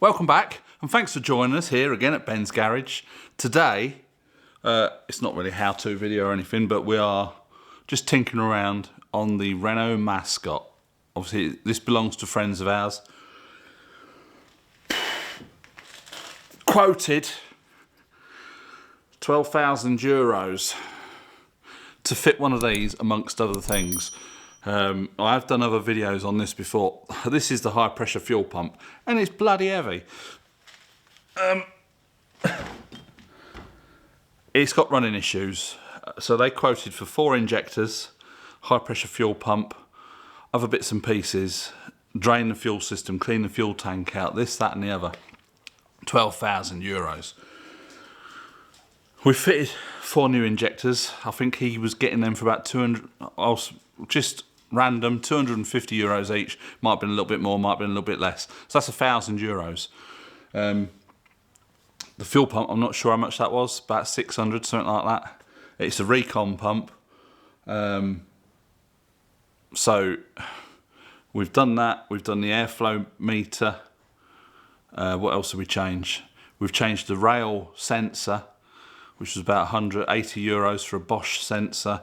Welcome back, and thanks for joining us here again at Ben's Garage. Today, it's not really a how-to video or anything, but we are just tinkering around on the Renault Mascott. Obviously, this belongs to friends of ours. Quoted €12,000 to fit one of these, amongst other things. I've done other videos on this before. This is the high pressure fuel pump, and it's bloody heavy. It's got running issues, so they quoted for 4 injectors, high pressure fuel pump, other bits and pieces, drain the fuel system, clean the fuel tank out, this, that and the other. €12,000. We fitted 4 new injectors. I think he was getting them for about 200, just random, €250 each. Might have been a little bit more, might have been a little bit less. So that's €1,000. The fuel pump, I'm not sure how much that was, about 600, something like that. It's a recon pump. So we've done that. We've done the airflow meter. What else have we changed? We've changed the rail sensor, which was about €180 for a Bosch sensor.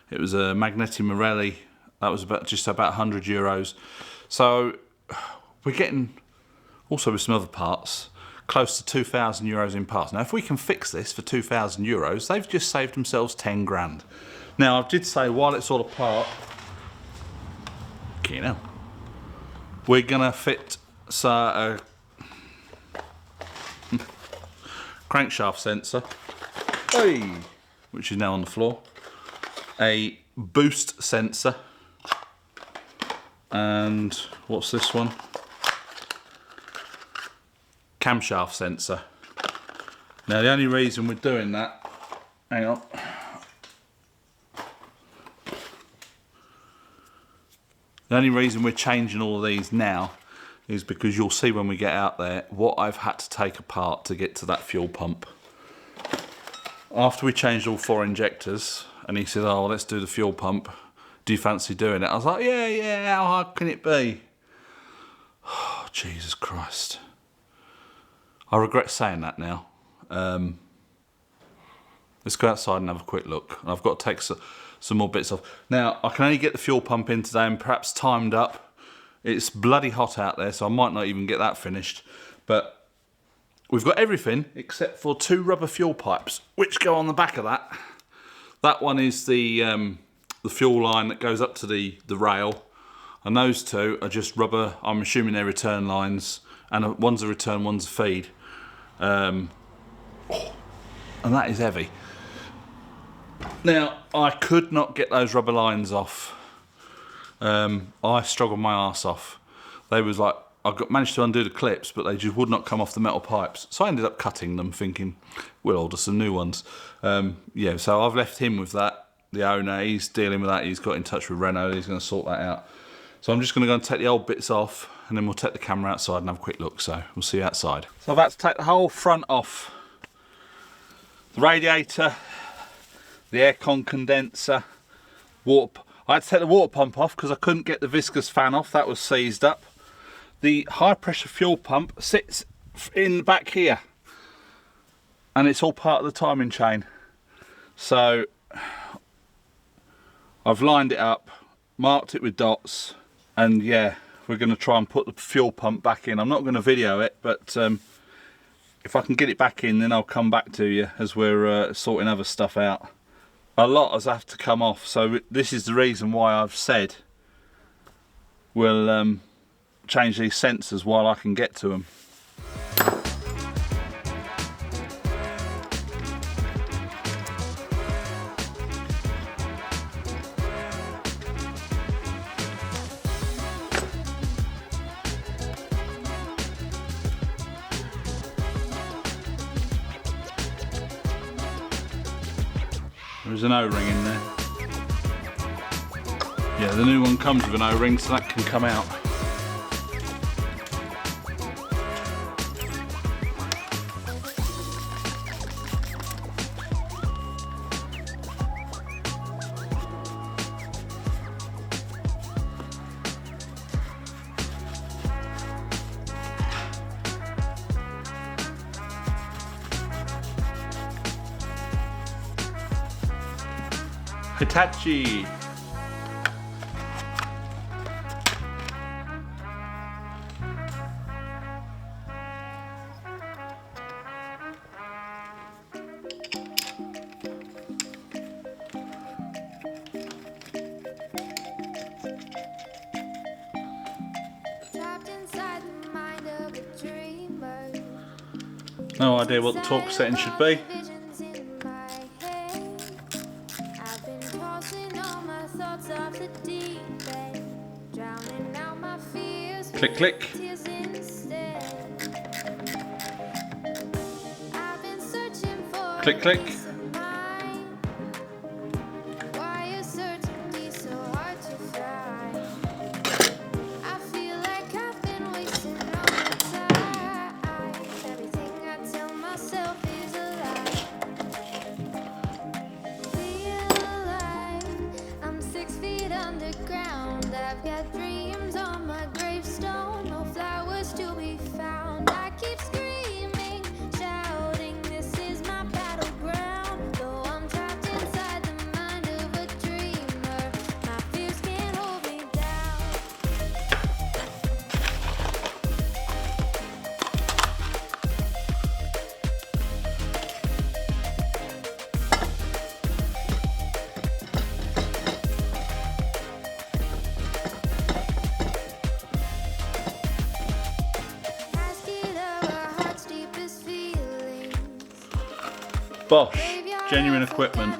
It was a Magneti Marelli. That was just about €100. So we're getting, also with some other parts, close to €2,000 in parts. Now, if we can fix this for €2,000, they've just saved themselves 10 grand. Now, I did say while it's all apart, okay, now we're gonna fit a crankshaft sensor, which is now on the floor, a boost sensor, and what's this one? Camshaft sensor. Now the only reason we're doing that, hang on, the only reason we're changing all of these now is because you'll see when we get out there what I've had to take apart to get to that fuel pump. After we changed all 4 injectors, and he said, oh, let's do the fuel pump. Do you fancy doing it? I was like, yeah, how hard can it be? Oh, Jesus Christ. I regret saying that now. Let's go outside and have a quick look. I've got to take some more bits off. Now, I can only get the fuel pump in today and perhaps timed up. It's bloody hot out there, so I might not even get that finished. But we've got everything except for 2 rubber fuel pipes, which go on the back of that. That one is the fuel line that goes up to the rail, and those 2 are just rubber. I'm assuming they're return lines, and one's a return, one's a feed. And that is heavy. Now, I could not get those rubber lines off. I struggled my arse off. They was like, managed to undo the clips, but they just would not come off the metal pipes. So I ended up cutting them, thinking, we'll order some new ones. Yeah, so I've left him with that. The owner, he's dealing with that. He's got in touch with Renault. He's going to sort that out. So I'm just going to go and take the old bits off, and then we'll take the camera outside and have a quick look. So we'll see you outside. So I've had to take the whole front off. The radiator, the aircon condenser, I had to take the water pump off because I couldn't get the viscous fan off. That was seized up. The high pressure fuel pump sits in the back here, and it's all part of the timing chain. So I've lined it up, marked it with dots, and yeah, we're going to try and put the fuel pump back in. I'm not going to video it, but if I can get it back in, then I'll come back to you as we're sorting other stuff out. A lot has have to come off, so this is the reason why I've said we'll change these sensors while I can get to them. There's an O-ring in there. Yeah, the new one comes with an O-ring, so that can come out. Hitachi. No idea what the torque setting should be. Click, click. Click, click. Bosch, genuine equipment.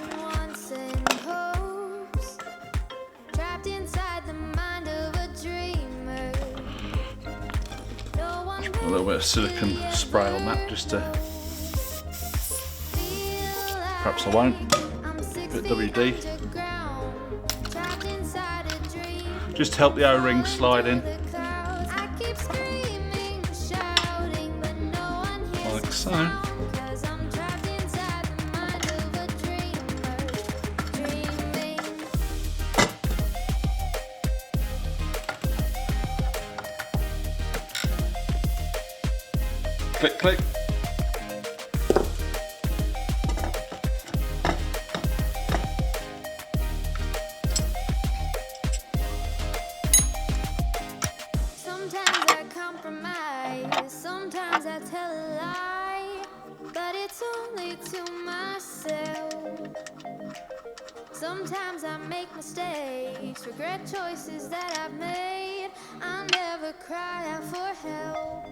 A little bit of silicone spray on that, just to. Perhaps I won't. Bit WD. Just to help the O-ring slide in. Like so. Click, click. Sometimes I compromise, sometimes I tell a lie, but it's only to myself. Sometimes I make mistakes, regret choices that I've made. I never cry out for help.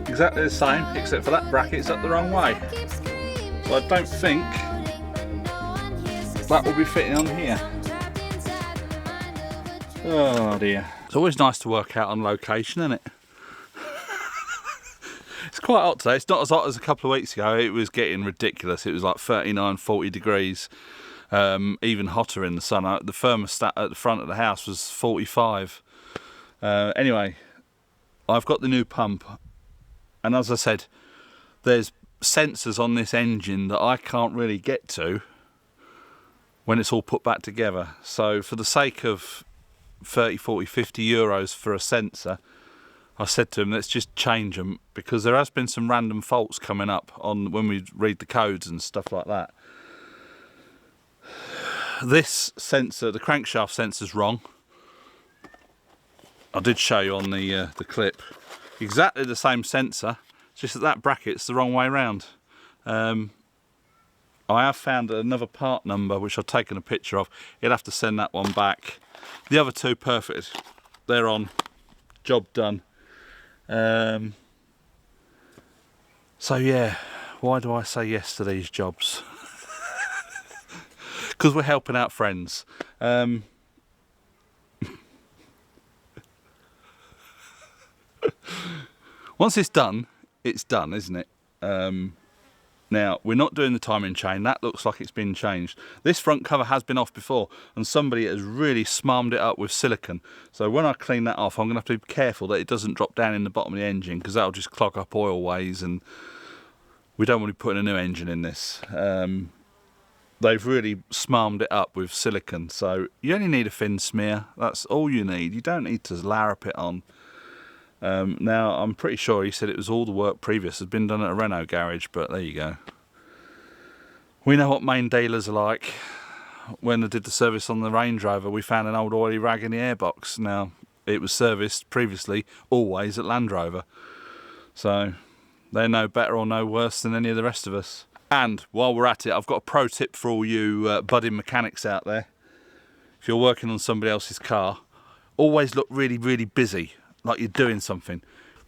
Exactly the same, except for that bracket's up the wrong way. So I don't think that will be fitting on here. Oh dear. It's always nice to work out on location, isn't it? It's quite hot today. It's not as hot as a couple of weeks ago. It was getting ridiculous. It was like 39, 40 degrees. Even hotter in the sun. The thermostat at the front of the house was 45. Anyway, I've got the new pump. And as I said, there's sensors on this engine that I can't really get to when it's all put back together. So for the sake of 30, 40, 50 euros for a sensor, I said to him, let's just change them, because there has been some random faults coming up on when we read the codes and stuff like that. This sensor, the crankshaft sensor's wrong. I did show you on the clip. Exactly the same sensor, just that bracket's the wrong way round. I have found another part number which I've taken a picture of. You'll have to send that one back. The other two perfect. They're on. Job done. So yeah, why do I say yes to these jobs? Because we're helping out friends. Once it's done, isn't it? Now, we're not doing the timing chain. That looks like it's been changed. This front cover has been off before, and somebody has really smarmed it up with silicone. So when I clean that off, I'm going to have to be careful that it doesn't drop down in the bottom of the engine, because that'll just clog up oil ways, and we don't want to be putting a new engine in this. They've really smarmed it up with silicone, so you only need a thin smear. That's all you need. You don't need to larrup it on. Now, I'm pretty sure he said it was all the work previous had been done at a Renault garage, but there you go. We know what main dealers are like. When I did the service on the Range Rover, we found an old oily rag in the airbox. Now, it was serviced previously always at Land Rover. So, they're no better or no worse than any of the rest of us. And, while we're at it, I've got a pro tip for all you budding mechanics out there. If you're working on somebody else's car, always look really, really busy, like you're doing something.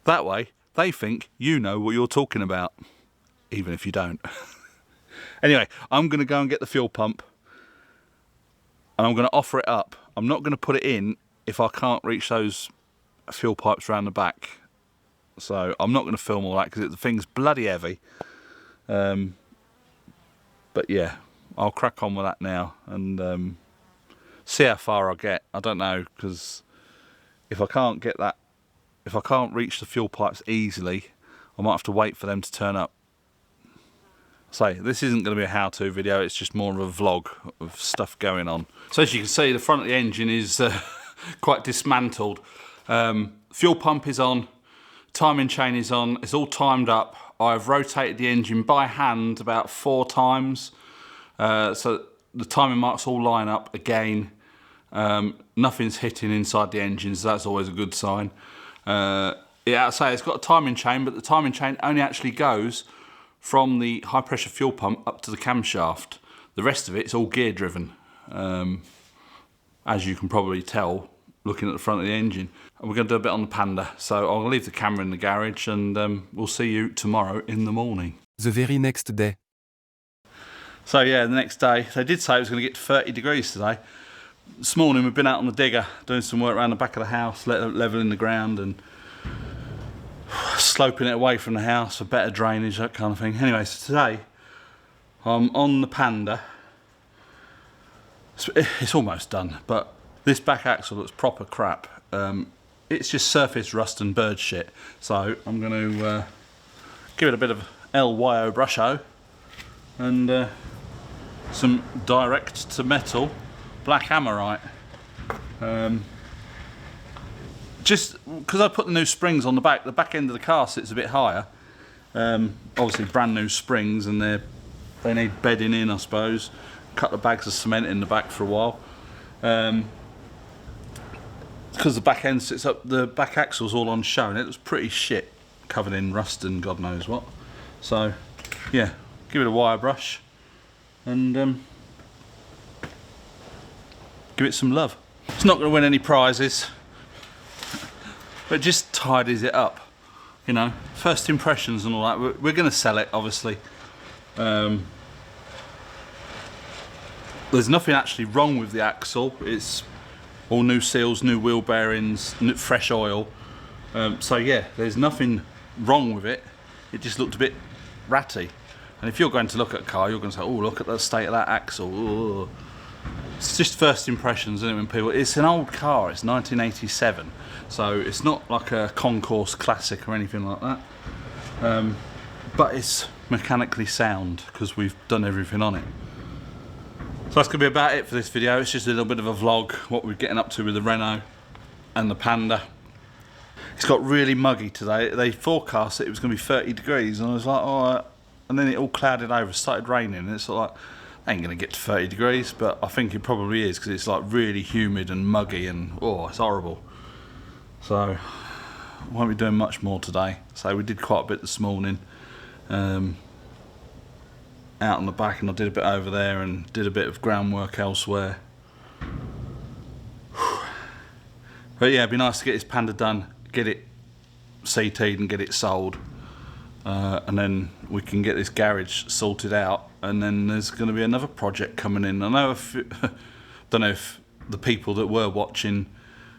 That way, they think you know what you're talking about, even if you don't. Anyway, I'm going to go and get the fuel pump, and I'm going to offer it up. I'm not going to put it in if I can't reach those fuel pipes around the back. So I'm not going to film all that because the thing's bloody heavy. But yeah, I'll crack on with that now and see how far I get. I don't know, because if I can't get that, if I can't reach the fuel pipes easily, I might have to wait for them to turn up. So this isn't going to be a how-to video, it's just more of a vlog of stuff going on. So as you can see, the front of the engine is quite dismantled. Fuel pump is on, timing chain is on, it's all timed up. I've rotated the engine by hand about 4 times, so the timing marks all line up again. Nothing's hitting inside the engine, so that's always a good sign. Yeah, I say it's got a timing chain, but the timing chain only actually goes from the high pressure fuel pump up to the camshaft. The rest of it is all gear driven, as you can probably tell looking at the front of the engine. And we're going to do a bit on the Panda, so I'll leave the camera in the garage and we'll see you tomorrow in the morning. The very next day. So yeah, the next day, they did say it was going to get to 30 degrees today. This morning we've been out on the digger doing some work around the back of the house, levelling the ground and sloping it away from the house for better drainage, that kind of thing. Anyway, so today I'm on the Panda. It's almost done, but this back axle looks proper crap. It's just surface rust and bird shit. So I'm going to give it a bit of LYO brusho and some direct to metal black Amorite. Just because I put the new springs on the back end of the car sits a bit higher. Obviously brand new springs, and they need bedding in, I suppose. A couple of bags of cement in the back for a while. Because the back end sits up, the back axle's all on show, and it was pretty shit, covered in rust and God knows what. So yeah, give it a wire brush and give it some love. It's not going to win any prizes, but it just tidies it up, you know. First impressions and all that. We're going to sell it, obviously. There's nothing actually wrong with the axle. It's all new seals, new wheel bearings, fresh oil. So yeah, there's nothing wrong with it. It just looked a bit ratty. And if you're going to look at a car, you're going to say, oh, look at the state of that axle. Ooh. It's just first impressions, isn't it, when people... It's an old car, it's 1987, so it's not like a concourse classic or anything like that. But it's mechanically sound, because we've done everything on it. So that's going to be about it for this video. It's just a little bit of a vlog, what we're getting up to with the Renault and the Panda. It's got really muggy today. They forecast that it was going to be 30 degrees, and I was like, alright. And then it all clouded over, started raining, and it's sort of like... ain't going to get to 30 degrees, but I think it probably is, because it's like really humid and muggy and oh, it's horrible. So won't be doing much more today. So we did quite a bit this morning out on the back, and I did a bit over there and did a bit of groundwork elsewhere. But yeah, it'd be nice to get this Panda done, get it CT'd and get it sold, and then we can get this garage sorted out. And then there's going to be another project coming in. I know don't know if the people that were watching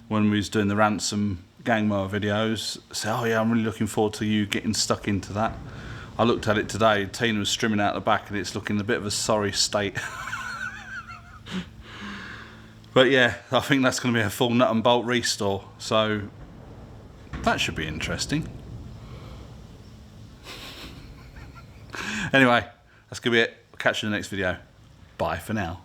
when we was doing the ransom gang mower videos say, oh yeah, I'm really looking forward to you getting stuck into that. I looked at it today, Tina was trimming out the back and it's looking a bit of a sorry state. But yeah, I think that's going to be a full nut and bolt restore, so that should be interesting. Anyway, that's going to be it. I'll catch you in the next video. Bye for now.